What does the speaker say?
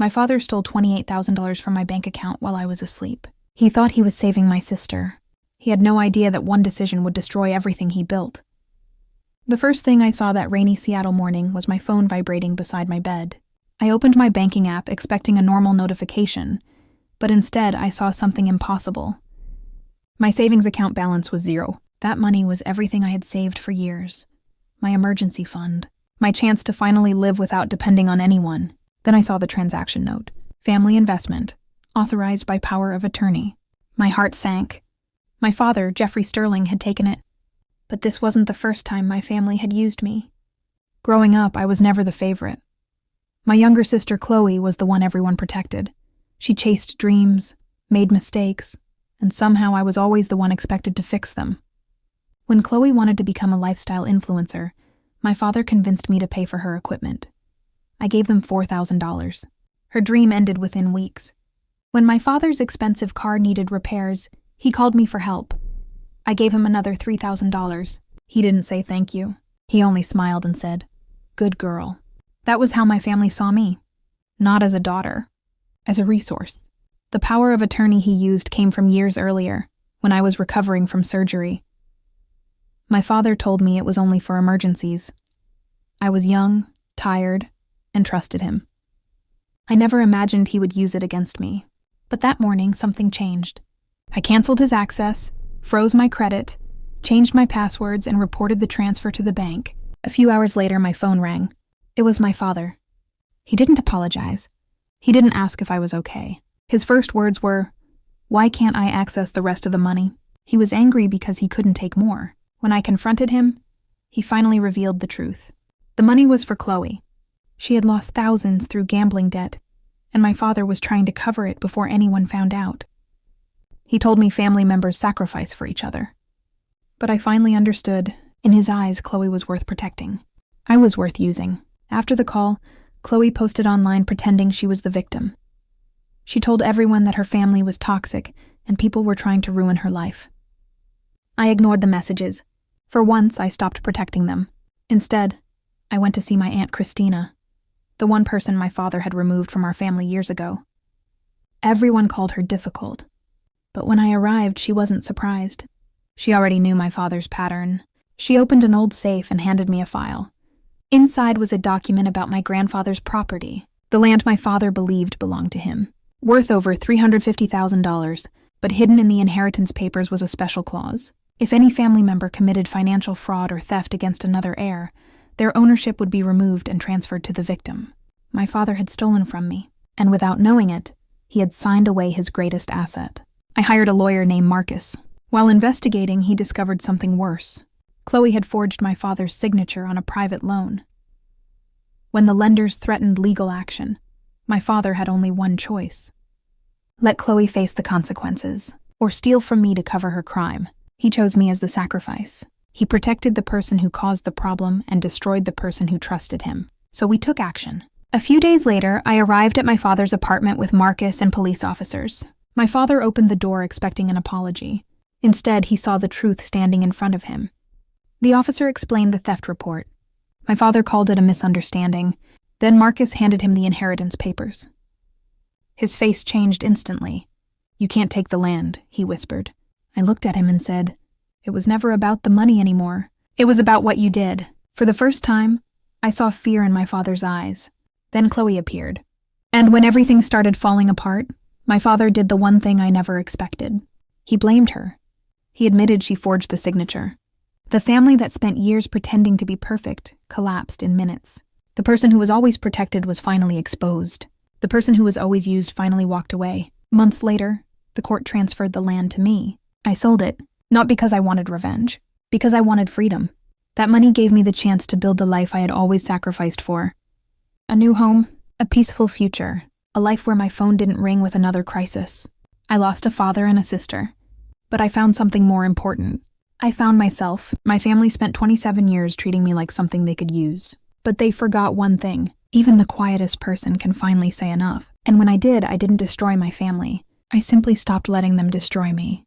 My father stole $28,000 from my bank account while I was asleep. He thought he was saving my sister. He had no idea that one decision would destroy everything he built. The first thing I saw that rainy Seattle morning was my phone vibrating beside my bed. I opened my banking app expecting a normal notification, but instead I saw something impossible. My savings account balance was zero. That money was everything I had saved for years. My emergency fund. My chance to finally live without depending on anyone. Then I saw the transaction note. Family investment. Authorized by power of attorney. My heart sank. My father, Jeffrey Sterling, had taken it. But this wasn't the first time my family had used me. Growing up, I was never the favorite. My younger sister, Chloe, was the one everyone protected. She chased dreams, made mistakes, and somehow I was always the one expected to fix them. When Chloe wanted to become a lifestyle influencer, my father convinced me to pay for her equipment. I gave them $4,000. Her dream ended within weeks. When my father's expensive car needed repairs, he called me for help. I gave him another $3,000. He didn't say thank you. He only smiled and said, "Good girl." That was how my family saw me. Not as a daughter, as a resource. The power of attorney he used came from years earlier, when I was recovering from surgery. My father told me it was only for emergencies. I was young, tired, and trusted him. I never imagined he would use it against me. But that morning, something changed. I canceled his access, froze my credit, changed my passwords, and reported the transfer to the bank. A few hours later, my phone rang. It was my father. He didn't apologize. He didn't ask if I was okay. His first words were, "Why can't I access the rest of the money?" He was angry because he couldn't take more. When I confronted him, he finally revealed the truth. The money was for Chloe. She had lost thousands through gambling debt, and my father was trying to cover it before anyone found out. He told me family members sacrifice for each other. But I finally understood. In his eyes, Chloe was worth protecting. I was worth using. After the call, Chloe posted online pretending she was the victim. She told everyone that her family was toxic and people were trying to ruin her life. I ignored the messages. For once, I stopped protecting them. Instead, I went to see my Aunt Christina, the one person my father had removed from our family years ago. Everyone called her difficult, but when I arrived, she wasn't surprised. She already knew my father's pattern. She opened an old safe and handed me a file. Inside was a document about my grandfather's property, the land my father believed belonged to him, worth over $350,000, but hidden in the inheritance papers was a special clause. If any family member committed financial fraud or theft against another heir, their ownership would be removed and transferred to the victim. My father had stolen from me, and without knowing it, he had signed away his greatest asset. I hired a lawyer named Marcus. While investigating, he discovered something worse. Chloe had forged my father's signature on a private loan. When the lenders threatened legal action, my father had only one choice. Let Chloe face the consequences, or steal from me to cover her crime. He chose me as the sacrifice. He protected the person who caused the problem and destroyed the person who trusted him. So we took action. A few days later, I arrived at my father's apartment with Marcus and police officers. My father opened the door expecting an apology. Instead, he saw the truth standing in front of him. The officer explained the theft report. My father called it a misunderstanding. Then Marcus handed him the inheritance papers. His face changed instantly. "You can't take the land," he whispered. I looked at him and said, "It was never about the money anymore. It was about what you did." For the first time, I saw fear in my father's eyes. Then Chloe appeared. And when everything started falling apart, my father did the one thing I never expected. He blamed her. He admitted she forged the signature. The family that spent years pretending to be perfect collapsed in minutes. The person who was always protected was finally exposed. The person who was always used finally walked away. Months later, the court transferred the land to me. I sold it, not because I wanted revenge, because I wanted freedom. That money gave me the chance to build the life I had always sacrificed for. A new home, a peaceful future, a life where my phone didn't ring with another crisis. I lost a father and a sister, but I found something more important. I found myself. My family spent 27 years treating me like something they could use. But they forgot one thing. Even the quietest person can finally say enough. And when I did, I didn't destroy my family. I simply stopped letting them destroy me.